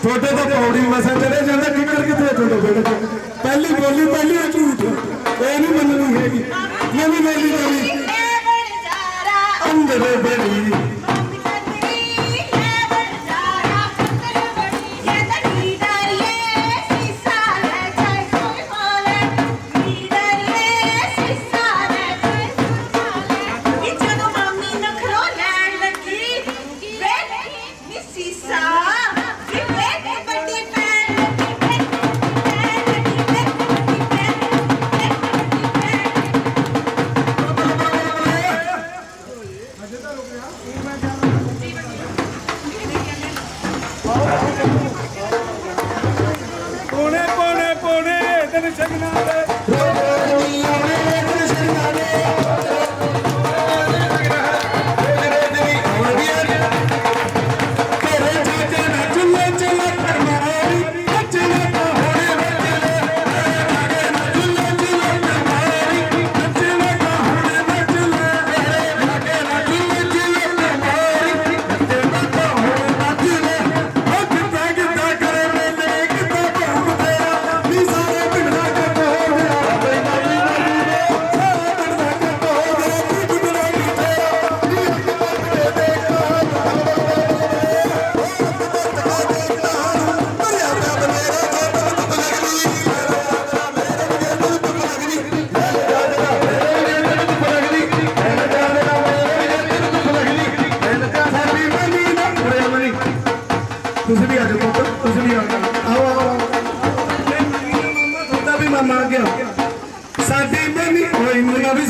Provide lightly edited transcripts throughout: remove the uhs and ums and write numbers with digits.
छोटे तो पौड़ी मसा चले जाना किकर कितने छोटे बेटे पहली बोली पहली झूठ ये नहीं मननी हैगी ये भी मेरी बोली अंदर बड़ी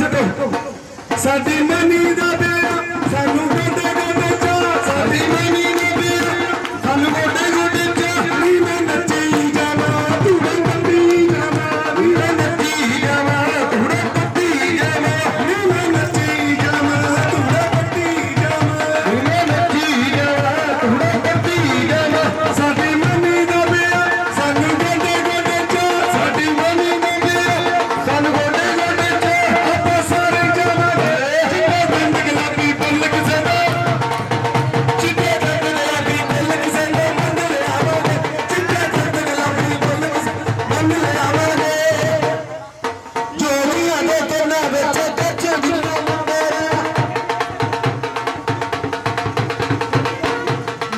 ਤੋਂ ਸਾਡੀ ਮਨੀ ਦਾ ਵਿਆਹ ਸਾਨੂੰ ਗੋਡੇ ਗੋਡੇ ਚਾ ਸਾਡੀ ਮਨੀ ਦਾ ਵਿਆਹ ਸਾਨੂੰ ਗੋਡੇ ਗੋਡੇ ਚਾ ਨੀ ਮੈਂ ਨੱਚੀ ਜਾਵਾਂ ਤੂੰ ਨੱਚੀ ਜਾਵਾਂ ਨੀ ਮੈਂ ਨੱਚੀ ਜਾਵਾਂ ਤੂੰ ਨੱਚੀ ਜਾਵਾਂ ਨੀ ਮੈਂ ਨੱਚੀ ਜਾਵਾਂ ਤੂੰ ਨੱਚੀ ਜਾਵਾਂ ਨੀ ਮੈਂ ਨੱਚੀ ਜਾਵਾਂ ਤੂੰ ਨੱਚੀ ਜਾਵਾਂ ਸਾਡੀ ਮਨੀ ਦਾ ਵਿਆਹ ਸਾਨੂੰ ਗੋਡੇ ਗੋਡੇ ਚਾ ਸਾਡੀ ਮਨੀ ਦਾ ਵਿਆਹ ਸਾਨੂੰ ਗੋਡੇ ਗੋਡੇ ਚਾ ਆਪਾਂ ਸਾਰੇ ਜਾਵਾਂਗੇ ਚਿੱਟੇ ਦੰਦ ਗੁਲਾਬੀ ਫੁੱਲ ਕਿਸੇ ਦਾ ਚਿੱਟੇ ਦੰਦ ਗੁਲਾਬੀ ਫੁੱਲ ਕਿਸੇ ਦਾ ਮੰਨ ਲਿਆਵਾਂਗੇ ਚਿੱਟੇ ਦੰਦ ਗੁਲਾਬੀ ਫੁੱਲ ਕਿਸੇ ਮੰਨ ਲਿਆਵਾਂਗੇ ਜੋੜੀਆਂ ਦੇ ਦੋਨਾਂ ਵਿੱਚ ਕੱਚ ਦਿੱਤਾ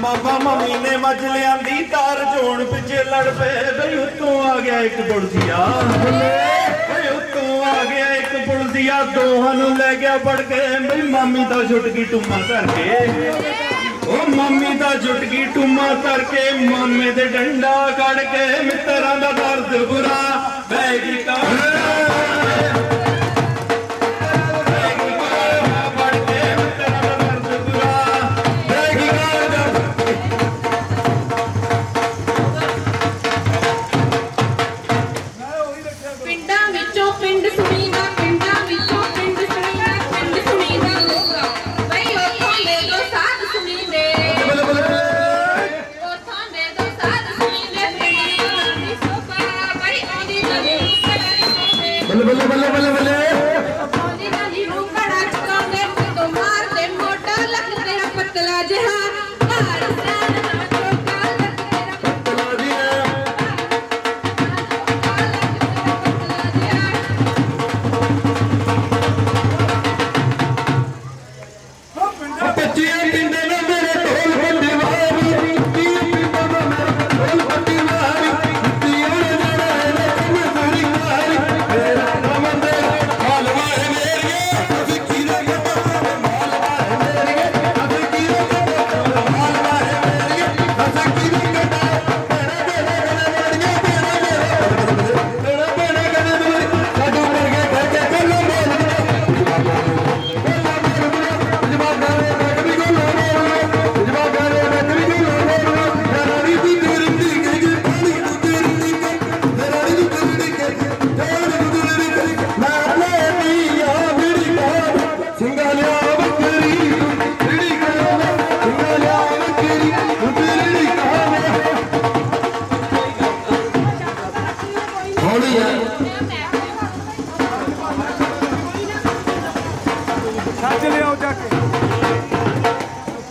ਮਾਮਾ ਮਾਮੀ ਨੇ ਮੱਝ ਲਿਆਂਦੀ ਤਾਰ ਜੋਣ ਪਿੱਛੇ ਲੜ ਪਏ ਬਈ ਉੱਤੋਂ ਆ ਗਿਆ ਇੱਕ ਪੁਲਸੀਆ ਬਈ ਉੱਤੋਂ ਆ ਗਿਆ ਇੱਕ ਪੁਲਸੀਆ ਦੋਹਾਂ ਨੂੰ ਲੈ ਗਿਆ ਫੜ ਕੇ ਬਈ ਮਾਮੀ ਦਾ ਛੁੱਟ ਗਈ ਟੁੰਮਾ ਧਰ ਕੇ ਉਹ ਮਾਮੀ ਦਾ ਛੁੱਟ ਗਈ ਟੁੰਮਾ ਧਰ ਕੇ ਮਾਮੇ ਦੇ ਡੰਡਾ ਕੱਢ ਕੇ ਮਿੱਤਰਾਂ ਦਾ ਦਰਦ ਬੁਰਾ ਬਹਿ ਗਈ ਕਾਰ ਪਿੰਡਾਂ ਵਿੱਚੋਂ ਪਿੰਡ ਸੁਣੀਦਾ ਪਿੰਡਾਂ ਵਿੱਚੋਂ ਪਿੰਡ ਸੁਣੀਦਾ ਪਿੰਡ ਸੁਣੀਦਾ ਲੋਗਾ ਬਈ ਉੱਥੋਂ ਦੇ ਦੋ ਸਾਧ ਸੁਣੀਦੇ ਉੱਥੋਂ ਦੇ ਦੋ ਸਾਧ ਸੁਣੀਦੇ ਪਿੰਡਾਂ ਦੀ ਸੋਭਾ ਬਈ ਆਉਂਦੀ ਨਦੀ ਕੜਾਚਕਾਉਂਦੇ ਬੱਲੇ ਬੱਲੇ ਬੱਲੇ ਬੱਲੇ ਆਉਂਦੀ ਨਦੀ ਨੂੰ ਕੜਾਚਕਾਉਂਦੇ ਤੋਂ ਮਾਰਦੇ ਮੋਟਾ ਲੱਕ ਤੇਰਾ ਪਤਲਾ ਜਿਹਾ ਭਾਰ ਸੈਨ ਨਾ ਚੋਕਾ ਲੱਕ ਤੇਰਾ ਪਤਲਾ ਜੀ ਬੱਚਿਆਂ ਪਿੰਡੇ ਨੇ ਮੇਰੇ ਢੋਲ ਫੱਟੀ ਵਾਰੀ ਕੀ ਪਿੰਡਾਂ ਦਾ ਮੇਰਾ ਢੋਲ ਫੱਟੀ ਵਾਰੀ ਤੀਆਂ ਜੜਾ ਨੇ ਤੇਰੀ ਵਾਰੀ ਮੇਰਾ ਨਾਮ ਦੇ ਮਾਲਵਾ ਹੈ ਮੇਰੀਏ ਅਸੀਂ ਕੀ ਰੇ ਮਾਲਵਾ ਹੈ ਮੇਰੀਏ ਅਸੀਂ ਕੀ ਰੇ ਮਾਲਵਾ ਹੈ ਮੇਰੀਏ ਅਸੀਂ ਕੀ ਰੇ ਤੇਰਾ ਬੇੜਾ ਗਨੇ ਮੇਰੀ ਸਾਡੂ ਵਰਗੇ ਠੇਕੇ ਕੋਲੋਂ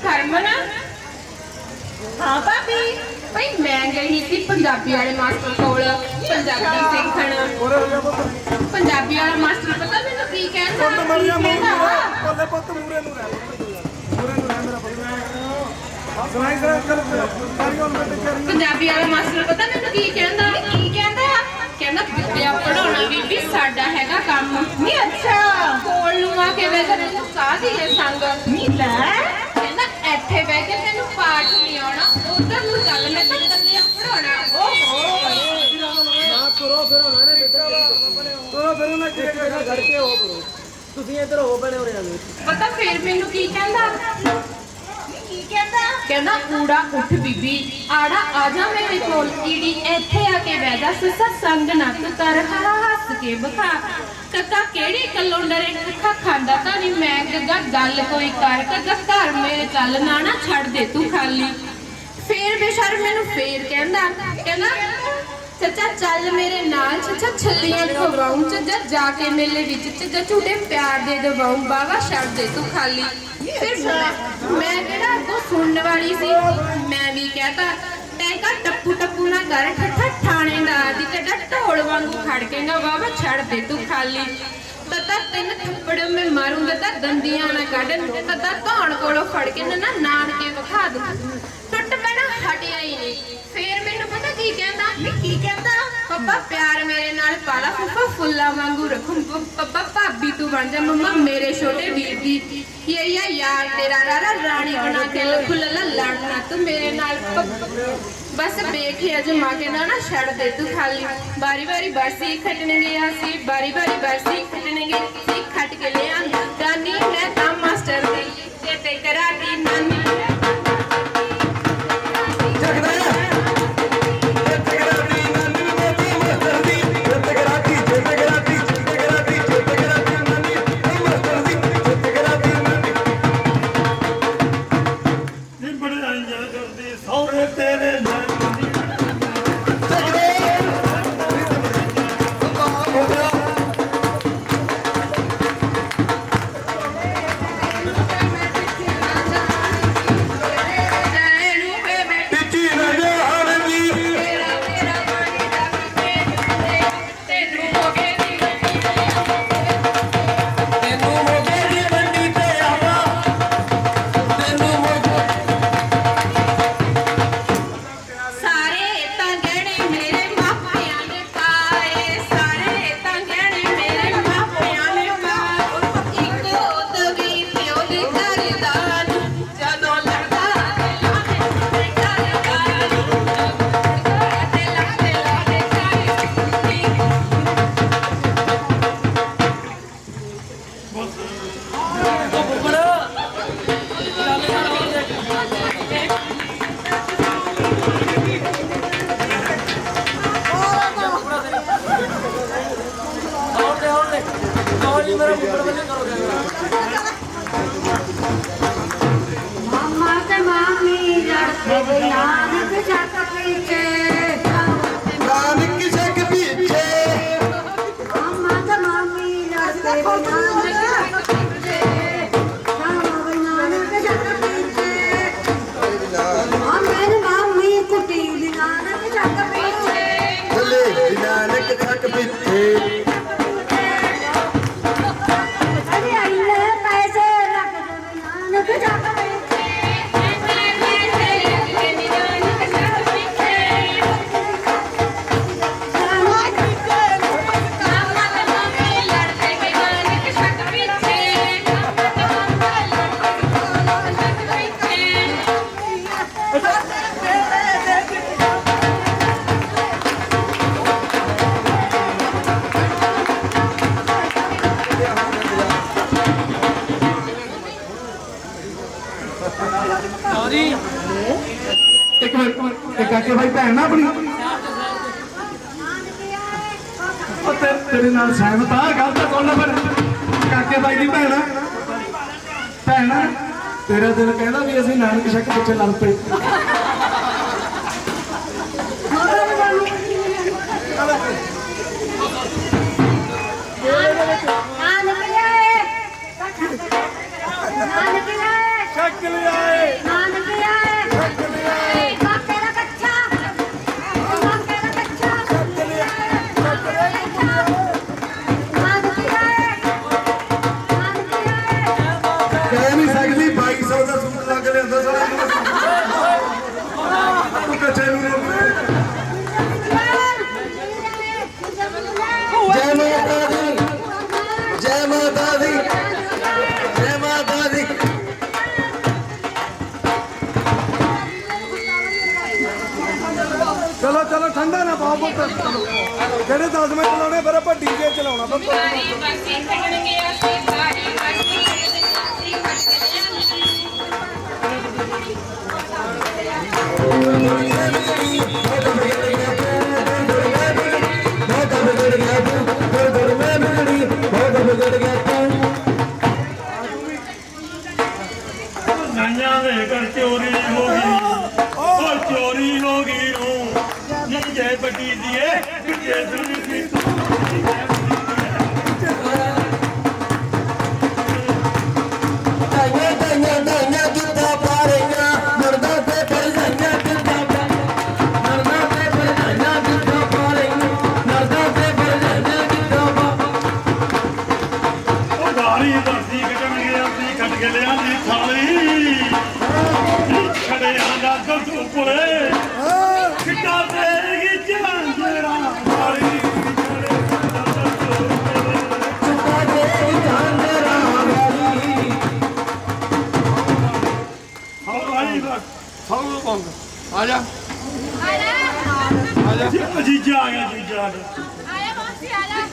ਹਰਮਨ ਹਾਂ ਭਾਬੀ ਭਈ ਮੈਂ ਗਈ ਸੀ ਪੰਜਾਬੀ ਵਾਲੇ ਮਾਸਟਰ ਕੋਲ ਪੰਜਾਬੀ ਸਿੱਖਣ ਪੰਜਾਬੀ ਵਾਲਾ ਮਾਸਟਰ ਪਤਾ ਮੈਨੂੰ ਕੀ ਕਹਿੰਦਾ ਬੱਲੇ ਪੁੱਤ ਮੂਰੇ ਨੂੰ ਰਹਿ ਮੇਰਾ ਪੁੱਤ ਸੁਣਾਈ ਸਰ ਚੱਲ ਸਾਰੀ ਹੁਣ ਬੈਠ ਕੇ ਪੰਜਾਬੀ ਵਾਲਾ ਮਾਸਟਰ ਪਤਾ ਮੈਨੂੰ ਕੀ ਕਹਿੰਦਾ ਕਹਿੰਦਾ ਵਿਦਿਆ ਪੜਾਉਣਾ ਵੀ ਸਾਡਾ ਹੈਗਾ ਕੰਮ ਨਹੀਂ ਅੱਛਾ ਕੋਲ ਨੂੰ ਆ ਕੇ ਵੇਖ ਤੈਨੂੰ ਕਾਹਦੀ ਹੈ ਸੰਗ ਨਹੀਂ ਲੈ ਕਹਿੰਦਾ ਇੱਥੇ ਬਹਿ ਕੇ ਤੈਨੂੰ ਪਾਠ ਨਹੀਂ ਆਉਣਾ ਉਧਰ ਨੂੰ ਚੱਲ ਮੈਂ ਤਾਂ ਕੱਲਿਆਂ ਪੜਾਉਣਾ ਨਾ ਤੁਰੋ ਫਿਰ ਉਹਨਾਂ ਨੇ ਬਿੱਤਰਾ ਤੁਰੋ ਫਿਰ ਉਹਨਾਂ ਕਿ ਘੜ ਕੇ ਹੋ ਕਰੋ ਤੁਸੀਂ ਇੱਧਰ ਹੋ ਬਣੇ ਹੋ ਰਹੇ ਪਤਾ ਫਿਰ ਮੈਨੂੰ ਕੀ ਕਹਿੰਦਾ ਕਹਿੰਦਾ ਊੜਾ ਉੱਠ ਬੀਬੀ ਆੜਾ ਆ ਜਾ ਮੇਰੇ ਕੋਲ ਈੜੀ ਇੱਥੇ ਆ ਕੇ ਬਹਿ ਜਾ ਸੱਸਾ ਸੰਗ ਨਾ ਤੂੰ ਕਰ ਹਾ ਹੱਸ ਕੇ ਬਖਾ ਕੱਕਾ ਕਿਹੜੀ ਕੱਲੋਂ ਡਰੇ ਖੱਖਾ ਖਾਂਦਾ ਤਾਂ ਨਹੀਂ ਮੈਂ ਗੱਗਾ ਗੱਲ ਕੋਈ ਕਰ ਕੱਕਾ ਘਰ ਮੇਰੇ ਚੱਲ ਨਾ ਛੱਡ ਦੇ ਤੂੰ ਖਾਲੀ ਫੇਰ ਬੇਸ਼ਰਮ ਮੈਨੂੰ ਫੇਰ ਕਹਿੰਦਾ ਚੱਚਾ ਚੱਲ ਮੇਰੇ ਨਾਲ ਚੱਚਾ ਛੱਲੀਆਂ ਖਵਾਉਂ ਚੱਚਾ ਜਾ ਕੇ ਮੇਲੇ ਵਿੱਚ ਚੱਚਾ ਝੂਟੇ ਪਿਆਰ ਦੇ ਦਵਾਉਂ ਬਾਵਾ ਛੱਡ ਦੇ ਤੂੰ ਖਾਲੀ ਫਿਰ ਮੈਂ ਕਿਹੜਾ ਅੱਗੋਂ ਸੁਣਨ ਵਾਲੀ ਸੀ ਮੈਂ ਵੀ ਕਹਤਾ ਟੈਂਕਾ ਟੱਪੂ ਨਾ ਕਰ ਠੱਠਾ ਥਾਣੇਦਾਰ ਦੀ ਤੇ ਢੋਲ ਵਾਂਗੂ ਖੜਕੇਗਾ ਬਾਵਾ ਛੱਡ ਦੇ ਤੂੰ ਖਾਲੀ ਤਤਾ ਤਿੰਨ ਥੱਪੜ ਮੈਂ ਮਾਰੂੰਗਾ ਤਾਂ ਦੰਦੀਆਂ ਨਾ ਕੱਢ ਤਤਾ ਧੌਣ ਕੋਲੋਂ ਫੜ ਕੇ ਨਾ ਨਾਨ ਕੇ ਵਿਖਾ ਦੂੰ ਟੁੱਟ ਪੈਣਾ ਹਟਿਆ ਹੀ ਨਹੀਂ ਫੇਰ ਮੈਨੂੰ ਪਤਾ ਕੀ ਕਹਿੰਦਾ ਪੱਪਾ ਪਿਆਰ ਮੇਰੇ ਨਾਲ ਪਾਲਾ ਫੁੱਫਾ ਫੁੱਲਾ ਵਾਂਗੂ ਰੱਖੂੰ ਪੱਪਾ ਭਾਬੀ ਤੂੰ ਬਣ ਜਾ ਮੰਮਾ ਮੇਰੇ ਛੋਟੇ ਵੀਰ ਦੀ ਇਹ ਯਾਰ ਤੇਰਾ ਰਾਣੀ ਬਣਾ ਕੇ ਖੁੱਲਲਾ ਲੜਨਾ ਤੂੰ ਮੇਰੇ ਨਾਲ ਬਸ ਵੇਖੀ ਅਜਮਾ ਕੇ ਨਾ ਛੱਡ ਦੇ ਤੂੰ ਖਾਲੀ ਬਾਰੀ ਬਾਰੀ ਬਰਸੀ ਖਟਣਗੇ ਅਸੀਂ ਬਾਰੀ ਬਾਰੀ ਬਰਸੀ ਖਟਣਗੇ ਸੀ ਖਟ ਫੁੱਫੜ ਚੱਲ ਯਾਰ ਹੋਰ ਦੇਖ ਹੋਰ ਦੇ ਕੌਲੀ ਮੇਰਾ ਫੁੱਫੜ ਬੰਨੇ ਕਰੋ ਮਾਮਾ ਤੇ ਮਾਮੀ ਲੜਦੇ ਨਾਨਕ ਛੱਕ ਪੀਛੇ ਨਾਨਕ ਛੱਕ ਪਿੱਛੇ ਮਾਮਾ ਤੇ ਮਾਮੀ ਲੜਦੇ ਨਾਨਕ ਛੱਕ ਪੀਛੇ ਨਾਨਕ ਛੱਕ ਪੀਛੇ ਮਾਮੇ ਤੇ ਮਾਮੀ ਕੁੱਟੀ ਦੀ ਨਾਨਕ ਛੱਕ ਪੀਛੇ ਚੱਲੇ ਨਾਨਕ ਛੱਕ ਪਿੱਛੇ ਅਰੇ ਆਈਲੇ ਪੈਸੇ ਲੱਗ ਜਾਵੇ ਨਾਨਕ ਛੱਕ ਪੀਛੇ ਜੀ ਇੱਕ ਮਿੰਟ ਇਹ ਕਾਕੇ ਭਾਈ ਭੈਣ ਨਾ ਆਪਣੀ ਉਹ ਤੇਰੇ ਨਾਲ ਸਹਿਮਤ ਆ ਗੱਲ ਤਾਂ ਸੁਣ ਲੈ ਪਰ ਕਾਕੇ ਭਾਈ ਦੀ ਭੈਣ ਆ ਤੇਰਾ ਦਿਲ ਕਹਿੰਦਾ ਵੀ ਅਸੀਂ ਨਾਨਕ ਛੱਕ ਪਿੱਛੇ ਲੜ ਪਏ ਛੱਕ ਲਿਆਏ ਕਹਿ ਨਹੀਂ ਸਕਦੀ 2200 ਦਾ ਸੂਟ ਲੱਗ ਲਿਆਂਦਾ ਸਾਰਾ ਤੂੰ ਕੱਚੇ ਨੂੰ ਜੈ ਮਾਤਾ ਦੀ ਜੈ ਮਾਤਾ ਦੀ ਜੈ ਮਾਤਾ ਦੀ ਚਲੋ ਚਲੋ ਠੰਡਾ ਨਾ ਪਾਓ ਪੁੱਤ ਜਿਹੜੇ 10 ਮਿੰਟ ਲਾਉਣੇ ਫਿਰ ਆਪਾਂ ਡੀਜੇ ਚਲਾਉਣਾ ਪੁੱਤ ਸਾਰੀ ਬਸੀ ਖੜਨ ਗਿਆ ਸੀ ਸਾਰੀ ਬਸੀ ਨਾਈਆਂ ਦੇ ਘਰ ਚੋਰੀ ਹੋ ਗਈ ਉਹ ਚੋਰੀ ਹੋ ਗਈ ਨੂੰ ਨੀ ਜੈ ਵੱਡੀ ਦੀਏ ਜੈ ਸੁਣੀ ਸੀ ਦਾਈਆਂ ਕਿੱਦਾਂ ਪਾਰੇਗਾ ਮਰਦਾ ਤੇ ਪਰਜਾਈਆਂ ਕਿੱਦਾਂ ਮਰਦਾ ਤੇ ਪਰਜਾਈਆਂ ਕਿੱਦਾਂ ਪਾਰੇਗਾ ਮਰਦਾ ਤੇ ਪਰਜਾਈਆਂ ਕਿੱਦਾਂ ਉਹ ਗਾਲੀ ਦਰਦੀ ਕੱਢਣ ਗਿਆ ਸੀ ਕੱਢ ਕੇ ਲਿਆਂਦੀ ਥਾਲੀ ਖੜਿਆਂ ਦਾ ਦੁੱਧ ਕੋਲੇ ਕਿੱਡਾ ਦੇਗੀ ਜਾਂਜਰਾ ਵਾਲੀ ਚੁੱਕਾ ਦੇ ਜਾਂਦਰਾ ਵਾਲੀ ਹੌਲੀ ਬਸ ਹੌਲੀ ਬੰਦ ਆ ਜਾ ਆਇਆ ਜੀਜਾ ਆ ਗਿਆ ਜੀਜਾ ਆਇਆ ਮਾਸੀ ਆਇਆ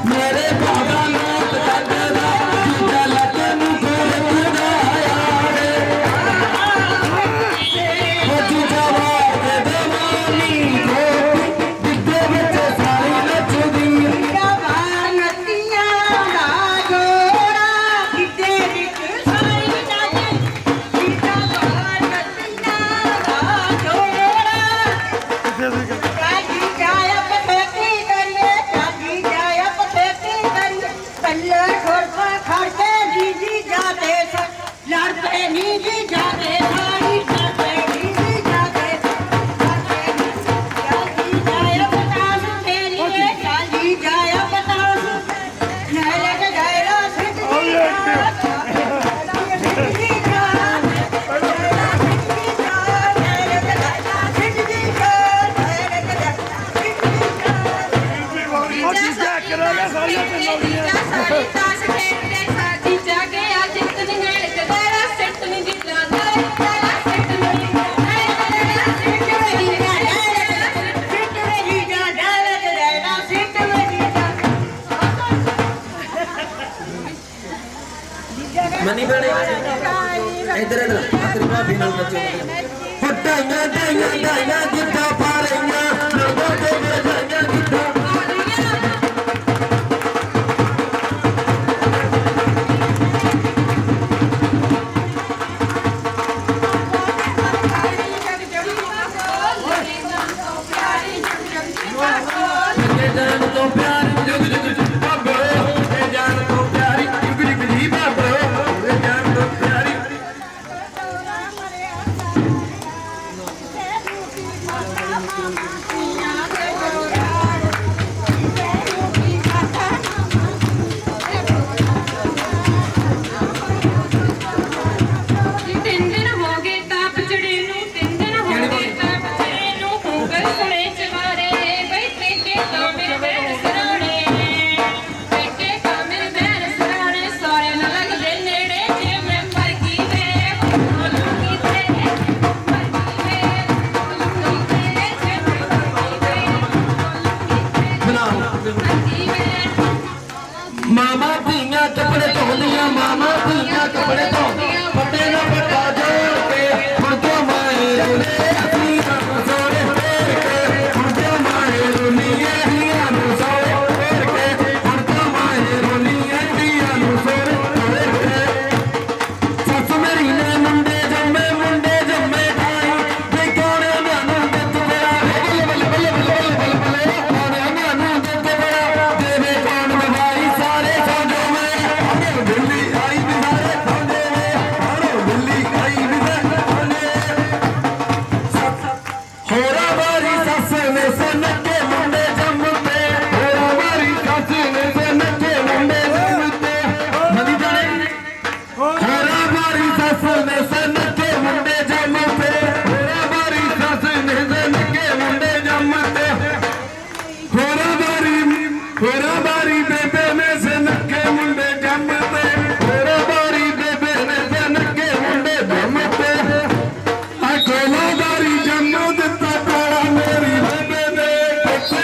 ਮੇਰੇ ਬਾਬਾ ਨਾਥ ਕਰਦਾ ਜੀਜਾ ਲੱਕ ਨੂੰ ਖੋਲਦਾ ਆਇਆ ਹੋ ਜੀਜਾ ਵਾਰ ਦੇ ਮਾਨੀ ਗੋਪੀ ਦਿੱਤੇ ਵਿੱਚ ਸਾਰੀ ਨੱਚਦੀ लड़ते नीचे जाते साड़ी लड़ते नीचे जाते चाली जाया बतास तेरी ये चाली जाया बतास नहले के गैरा सिट ਮਨੀ ਬਣੇ ਇਧਰ ਇਧਰ ਤੇਰੀ ਭਾਬੀ ਨਾਲ ਨੱਚੋ ਹਟਾਈਆਂ ਡਾਈਆਂ ਡਾਈਆਂ ਜਿੱਦਾਂ ਪਾ ਰਹੀਆਂ ਲੋਕਾਂ ਦੇ ਵਜਾਈਆਂ ਜਿੱਦਾਂ ਜਾਨ ਤੋਂ ਪਿਆਰ ਜੁਗ ਜੁਗ ਜੁਗ ਬਾਬੋ ਇਹ ਜਾਨ ਤੋਂ ਪਿਆਰੀ ਜੁਗ ਜੁਗ ਜੀ ਬਾਬੋ ਇਹ ਜਾਨ ਤੋਂ ਪਿਆਰੀ ਤਿੰਨ ਦਿਨ ਹੋ ਗਏ ਤਾਪ ਚੜੇ ਨੂੰ, ਤਿੰਨ ਦਿਨ ਹੋ ਗਏ ਤਾਪ ਚੜੇ ਨੂੰ, ਉਂਗਲ ਸੁਣੇ ਚਵਾਰੇ ਬੈਠੇ ਕੇ ਕਾਮੇ ਬੈਣ ਸਰਾਣੇ, ਬੈਠੇ ਕਾਮੇ ਬੈਣ ਸਰਾਣੇ, ਸਾਰੇ ਨਾ ਲੱਗਦੇ ਨੇੜੇ ਜੇ ਮੈਂ ਮਰ ਗਈ ਵੇ ਬੋਲੂੰਗੀ ਤੇਰੇ, ਮਰ ਗਈ ਵੇ ਬੋਲੂੰਗੀ ਤੇਰੇ, ਜੇ ਮੈਂ ਮਰ ਗਈ ਵੇ ਬੋਲੂੰਗੀ ਤੇਰੇ, ਮਾਮਾ ਧੀਆਂ ਕੱਪੜੇ ਧੋਂਦੀਆਂ ਮਾਮਾ ਧੀਆਂ ਕੱਪੜੇ ਧੋਂਦੀਆਂ ਫੱਟੇ ਨਾ ਪੱਟਾ ਜੋੜ ਕੇ ਹੁਣ ਤੋਂ ਮਾਏ ਰੋਲੇ ਅਸੀਂ ਨੂੰ ਸੋਰੇ ਫੇਰ ਕੇ ਹੁਣ ਤੋਂ ਮਾਏ ਰੋਲੀਏ ਹੀਆਂ ਨੂੰ ਸੋਰੇ ਫੇਰ ਕੇ ਹੁਣ ਤੋਂ ਮਾਏ ਰੋਲੀਏ ਹੀਆਂ ਨੂੰ ਸੋਰੇ ਫੇਰ ਕੇ ਸੱਸ ਮੇਰੀ ਨੇ ਮੁੰਡੇ ਜੰਮੇ ਠਾਈ ਤੇ ਕੋਣੇ ਮੈਨੂੰ ਦਿੱਤ ਬੜਾ ਬੱਲੇ ਬੱਲੇ ਬੱਲੇ ਬੱਲੇ ਬੱਲੇ ਕੋਣੇ ਮੈਨੂੰ ਦਿੱਤ ਬੜਾ ਦੇਵੇ ਕੌਣ ਨਿਭਾਈ ਸਾਰੇ ਸੋਜੋ ਮੈਂ ਆਰੋ ਦਿੱਲੀ ਆਈ ਵੀ ਸਾਰੇ ਸੋਜੇ ਆਰੋ ਦਿੱਲੀ ਆਈ ਵੀ ਸਾਰੇ ਹੋਰਾ ਵਾਰੀ ਸੱਸ ਨੇ ਸਨਕੇ ਮੁੰਡੇ ਜੰਮਦੇ ਹੋਰਾ ਵਾਰੀ ਸੱਸ ਨੇ ਸਨਕੇ ਮੁੰਡੇ ਜੰਮਦੇ ਨਦੀ ਜਾਣੇ ਹੋਰਾ ਵਾਰੀ ਸੱਸ ਨੇ ਸਨਕੇ ਮੁੰਡੇ ਜੰਮਦੇ ਹੋਰਾ ਵਾਰੀ ਸੱਸ ਨੇ ਸਨਕੇ ਮੁੰਡੇ ਜੰਮਦੇ ਹੋਰਾ ਵਾਰੀ ਬੇਬੇ ਨੇ ਸਨਕੇ ਮੁੰਡੇ ਜੰਮਦੇ ਹੋਰਾ ਵਾਰੀ ਬੇਬੇ ਨੇ ਸਨਕੇ ਮੁੰਡੇ ਜੰਮਦੇ ਆ ਕੋਲਾ ਵਾਰੀ ਜੰਮ ਦਿੱਤਾ ਤਾਰਾ ਮੇਰੀ ਬੇਬੇ ਨੇ ਕਿੱਥੇ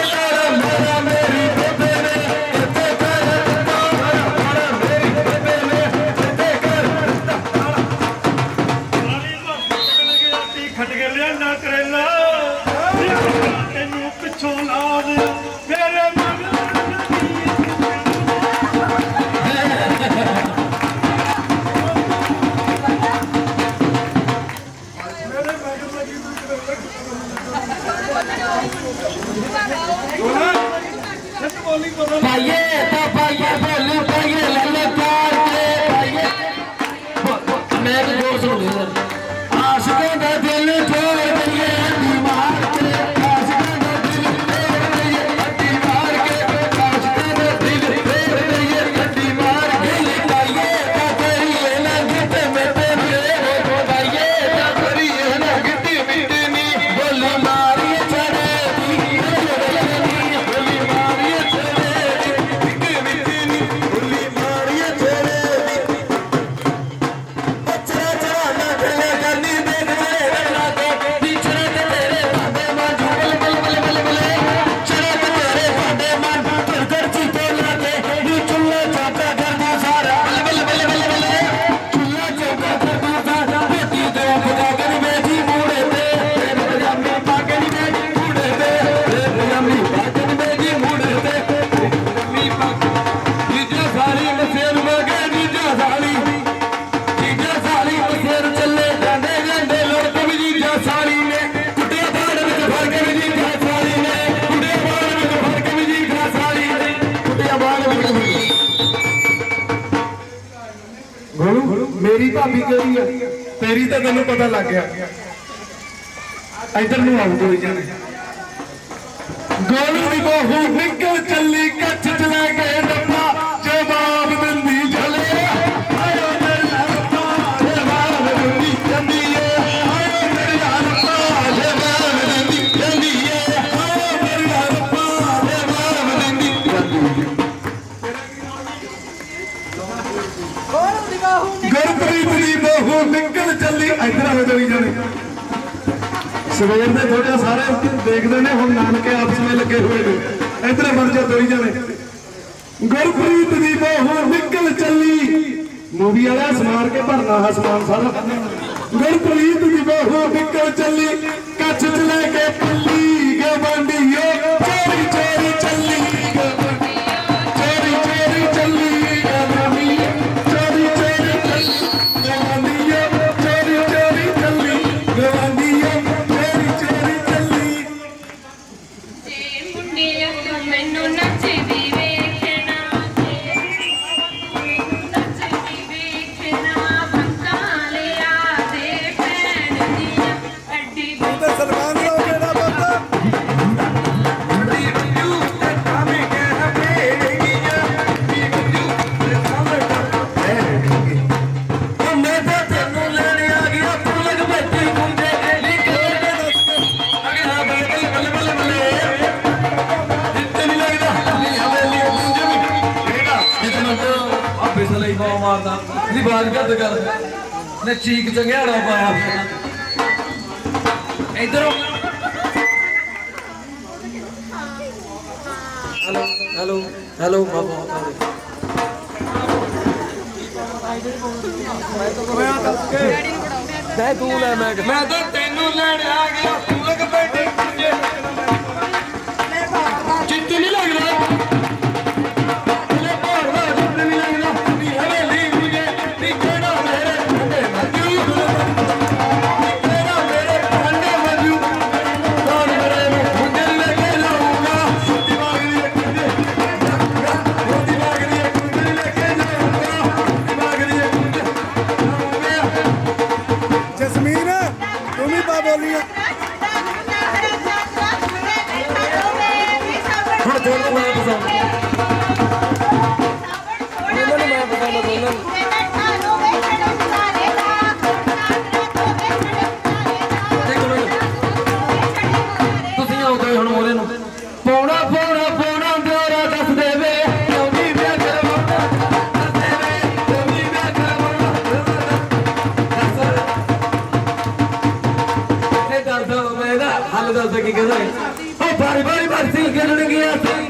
ਤਾਰਾ ਮੇਰਾ ਮੇਰੀ ਬੇਬੇ ਨੇ ਕਿੱਥੇ ਤਾਰਾ ਤਾਰਾ ਮੇਰੀ ਬੇਬੇ ਨੇ ਕਿੱਥੇ ਕਰ ਖਟ ਕੇ ਲਿਆਂਦਾ ਕਰੇਲਾ ਤੈਨੂੰ ਪਿੱਛੋਂ ਲਾ ਦੇ ਮੇਰੇ ਮਨ ਪਾਈਏ ਤਾਂ ਪਾਈਏ ਬੋਲੀ ਪਾਈਏ ਲਲਕਾਰ ਕੇ ਪਾਈਏ ਮੈਂ ਵੀ ਜੋਰ ਸੁਣ ਲਿਆ ਆਸ਼ਕਾਂ ਦਾ ਦਿਲ ਤੋੜ ਦਈਏ ਅੱਡੀ ਮਾਰ ਕੇ ਆਸ਼ਕਾਂ ਦਾ ਦਿਲ ਤੋੜ ਦਈਏ ਅੱਡੀ ਮਾਰ ਕੇ ਆਸ਼ਕਾਂ ਦਾ ਦਿਲ ਤੋੜ ਦਈਏ ਅੱਡੀ ਮਾਰ ਕੇ ਪਾਈਏ ਤਾਂ ਕਰੀਏ ਨਾ ਗਿੱਟੇ ਮਿੱਟੇ ਮੇਰੇ ਪਾਈਏ ਤਾਂ ਕਰੀਏ ਨਾ ਗਿੱਟੇ ਮਿੱਟੇ ਨੀ ਬੋਲੀ ਮਾਰੀਏ ਚੜੇ ਦੀ ਬੋਲੀ ਮਾਰੀਏ ਚੜੇ ਦੀ ਗਿੱਟੇ ਮਿੱਟੇ ਨੀ ਬੋਲੀ ਮਾਰੀਏ ਚੜੇ ਦੀ ਚੜਾ ਚੜਾ ਨਾ ਖਲੇ ਕਰਨੀ ਦੇਖ ਮੇਰੇ ਰੰਗਾਂ ਤੇ ਪਿਛੜੇ ਤੇ ਤੇਰੇ ਭਾਂਡੇ ਮਾਂ ਜੁਗਲ ਬਲ ਬਲ ਬਲ ਬਲੇ ਚੜੇ ਤੇ ਤੇਰੇ ਭਾਂਡੇ ਮਾਂ ਘਰ ਘਰ ਚੀਤੇ ਲਾ ਕੇ ਨੀ ਚੁੱਲ੍ਹੇ ਚੌਕਾ ਕਰਦਾ ਸਾਰਾ ਬਲ ਬਲ ਬਲ ਬਲ ਬਲੇ ਚੁੱਲ੍ਹੇ ਚੌਕਾ ਕਰਦਾ ਸਾਰਾ ਰੋਟੀ ਦੇ ਪਕਾ ਕੇ ਨੀ ਵੇਖੀ ਮੂੜੇ ਤੇ ਪਜਾਮੀ ਪਾ ਕੇ ਨੀ ਵੇਖੀ ਮੂੜੇ ਤੇ ਪਜਾਮੀ ਪਾ ਕੇ ਨੀ ਵੇਖੀ ਮੂੜੇ ਤੇ ਪਜਾਮੀ ਪਾ ਜੀਜਾ ਸਾਲੀ ਮਸੇਰ ਮਗੇ ਜੀਜਾ ਸਾਲੀ ਮਸੇਰ ਚੱਲੇ ਜਾਂਦੇ ਜਾਂਦੇ ਲੋਕ ਵੀ ਜੀਜਾ ਸਾਲੀ ਨੇ ਕੁੱਟਿਆ ਬਾੜ ਵਿੱਚ ਫੜ ਕੇ ਵੀ ਜੀਜਾ ਸਾਲੀ ਨੇ ਕੁੱਟਿਆ ਬਾੜ ਵਿੱਚ ਫੜ ਕੇ ਵੀ ਜੀਜਾ ਸਾਲੀ ਨੇ ਕੁੱਟਿਆ ਬਾੜ ਵਿੱਚ ਗੁਰੂ ਮੇਰੀ ਭਾਬੀ ਕਿਹੜੀ ਆ ਤੇਰੀ ਤਾਂ ਤੈਨੂੰ ਪਤਾ ਲੱਗ ਗਿਆ ਇੱਧਰ ਨੂੰ ਆਉ ਕੋਈ ਜਾਣੇ ਗੋਲੂ ਦੀ ਬਹੂ ਨਿਕਲ ਚੱਲੀ ਕੱਛ ਚ ਲੈ ਕੇ ਡੱਬਾ ਜਵਾਬ ਦਿੰਦੀ ਜਲੇ ਆਇਓ ਮੇਰਾ ਰੱਬਾ ਜਵਾਬ ਦਿੰਦੀ ਜਾਂਦੀ ਏ ਆਇਓ ਮੇਰਾ ਰੱਬਾ ਜਵਾਬ ਦਿੰਦੀ ਜਾਂਦੀ ਏ ਆਇਓ ਮੇਰਾ ਰੱਬਾ ਜਵਾਬ ਦਿੰਦੀ ਜਾਂਦੀ ਏ ਗੁਰਪ੍ਰੀਤ ਦੀ ਬਹੂ ਨਿਕਲ ਚੱਲੀ ਇੱਧਰ ਆਵੇ ਦੋਈ ਜਾਣੇ ਸਵੇਰ ਦੇ ਥੋੜਾ ਸਾਰੇ ਦੇਖਦੇ ਨੇ ਹੁਣ ਨਾਨਕੇ ਆਪਸ ਵਿੱਚ ਲੱਗੇ ਹੋਏ ਨੇ ਇੱਧਰ ਮਰ ਜਾ ਦੋਈ ਜਾਣੇ ਗੁਰਪ੍ਰੀਤ ਦੀ ਬਹੂ ਨਿਕਲ ਚੱਲੀ मूवी वाला समार के भरना है समान सारा गुरप्रीत दी बहू निकल चली कच्छ च लेके पल्ली गवांडियो चोरी चोरी चली चोरी चोरी चली गवांडियो चोरी चोरी चली गवांडियो चोरी चोरी चली गवांडियो चोरी चोरी चली ਜੇ ਮੁੰਡਿਆ ਤੂੰ ਮੈਨੂੰ ਨੱਚਦੀ ਵੇਖਣਾ ਨੱਚਦੀ ਵੇਖਣਾ ਬੰਕਾਂ ਲਿਆ ਦੇ ਭੈਣ ਦੀਆਂ ਐਡੀ ਤੇ ਸਲਮਾਨ ਦਾ ਮੇਰਾ ਬੰਦਾ ਮਾਰਦਾ ਇਹਦੀ ਬਾਤ ਘੱਟ ਕਰ ਨੇ ਚੀਕ ਚੰਗਿਆੜਾ ਪਾਇਆ ਇਧਰੋਂ ਹੈਲੋ ਹੈਲੋ ਹੈਲੋ ਬਾਬਾ ਮੈਂ ਤੂੰ ਲੈ ਮੈਂ ਤਾਂ ਤੈਨੂੰ ਲੈਣ ਆ ਗਿਆ ਤੂੰ ਲੱਗ ਬੈਠੀ ਚਿੱਤ ਨਹੀਂ ਲੱਗ ਰਿਹਾ ਜਸਮੀਨ ਤੂੰ ਵੀ ਪਾ ਬੋਲੀਆਂ ਹੁਣ ਦੋਨੋਂ ਮੈਂ ਪਸੰਦ ਇਹਨਾਂ ਨੂੰ ਮੈਂ ਪਸੰਦ ਦੋਨਾਂ ਨੂੰ ਇੱਕ ਮਿੰਟ ਤੁਸੀਂ ਆਉਂਦੇ ਹੁਣ ਮੋਰੇ ਨੂੰ ਪੌਣਾ ਪੌਣਾ ਪੌਣਾ ਦਿਓਰਾ ਦੱਸ ਦੇਵੇ ਕਿਉਂਕਿ ਮੈਂ ਕਰਵਾਉਣਾ ਦੱਸ ਦੇਵੇ ਕਿਉਂਕਿ ਮੈਂ ਕਰਵਾਉਣਾ ਇਹ ਦਰਦ ਮੈਂ ਦਾ ਹੱਲ ਦੱਸ ਕੀ ਕਹਿੰਦਾ ਉਹ ਬਾਰੀ ਬਾਰੀ ਬਰਸੀ ਗਿਣਨ ਗਿਆ ਸੀ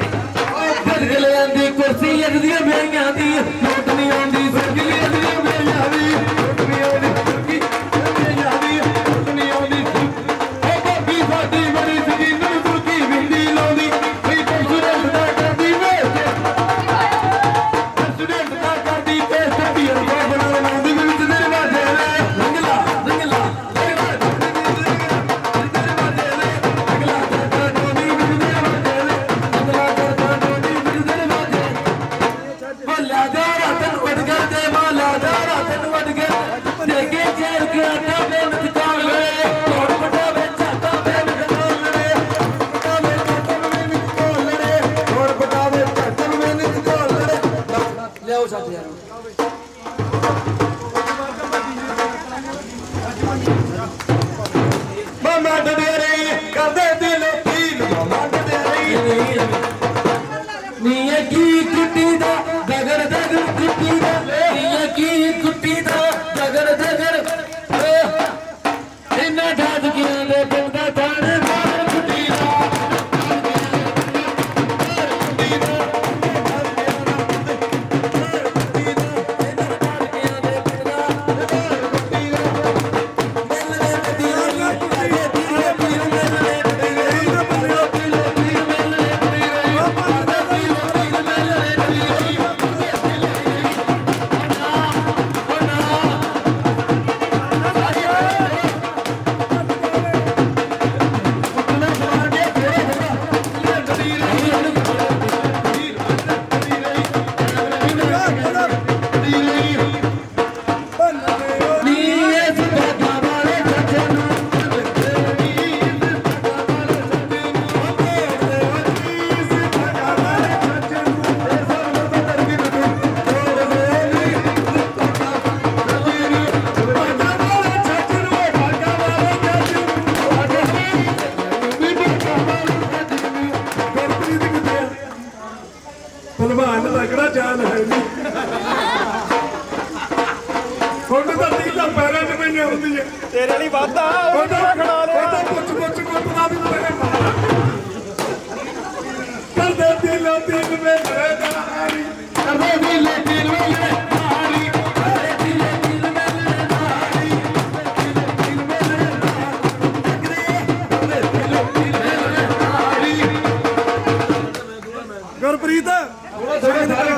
ਗੱਡ ਗਲੇ ਆਂਦੀ ਕੁਰਸੀ ਅੱਧੀਆਂ ਮੇਰੀਆਂ ਦੀ ਲੋਟ ਨਹੀਂ ਆਉਂਦੀ ਸਰਗੀ ਅੱਧੀਆਂ ਮੇਰੀਆਂ ਦੀ ਲੋਟ ਨਹੀਂ ਆਉਂਦੀ ਸਰਗੀ ਮੇਰੀਆਂ ਦੀ ਲੋਟ ਨਹੀਂ ਆਉਂਦੀ ਉਹ ਬਾਬੀ ਸਾਡੀ ਬੜੀ ਸੀ ਨੂੰ ਸੁਰਕੀ ਵਿੰਦੀ ਲਾਉਂਦੀ ਵੀ ਕੋਈ ਸੁਰਤ ਦਾ ਕਰਦੀ ਵੇ ਸਟੂਡੈਂਟ ਦਾ ਕਰਦੀ ਤੇ ਸੱਤੀ ਰੁਪਏ ਬਣਾਉਂਦੀ ਵਿੱਚ ਦਰਵਾਜ਼ੇ ਰੰਗਲਾ ਰੰਗਲਾ ਲਿਆਓ ਛੱਡ ਯਾਰ ਮਾਮਾ ਡੇਰੇ ਕਰਦੇ ਦਿਲ ਪੀਲ ਮਾਮਾ ਡੇਰੇ ਨੀਏ ਕੀ ਕੁੱਟੀ ਦਾ ਦਗੜ ਦਗੜ ਕੁੱਟੀ ਦਾ ਨੀਏ ਕੀ ਕੁੱਟੀ ਦਾ ਦਗੜ ਦਗੜ ਇਹਨਾਂ ਢਾਦਕਿਆਂ ਦੇ ਬੰਦਾ ਤਾਣੇ ਮਾਰ ਕੁੱਟੀ ਦਾ ਭਲਵਾਨ ਲੱਗੜਾ ਜਾਨ ਹੈ ਨਹੀਂ ਹੁਣ ਤਾਂ ਢੀਲਾ ਪੈਰਾਂ 'ਚ ਪਈਆਂ ਹੁੰਦੀਆਂ ਤੇਰੇ ਲਈ ਵਾਧਾ ਉਹਦਾ ਖੜਾ ਲਿਆ ਉਹਦਾ ਪੁੱਛ ਪੁੱਛ ਕੁੱਟਦਾ ਵੀ ਤੇਰੇ ਕਰਦੇ ਦਿਲੋਂ ਦਿਲ ਵਿੱਚ ਹਾਰੀ ਕਰਦੇ ਦਿਲੋਂ ਦਿਲ ਵਿੱਚ ਹਾਰੀ ਪ੍ਰੀਤ ਥੋੜਾ ਥੋੜਾ ਸਾਰੇ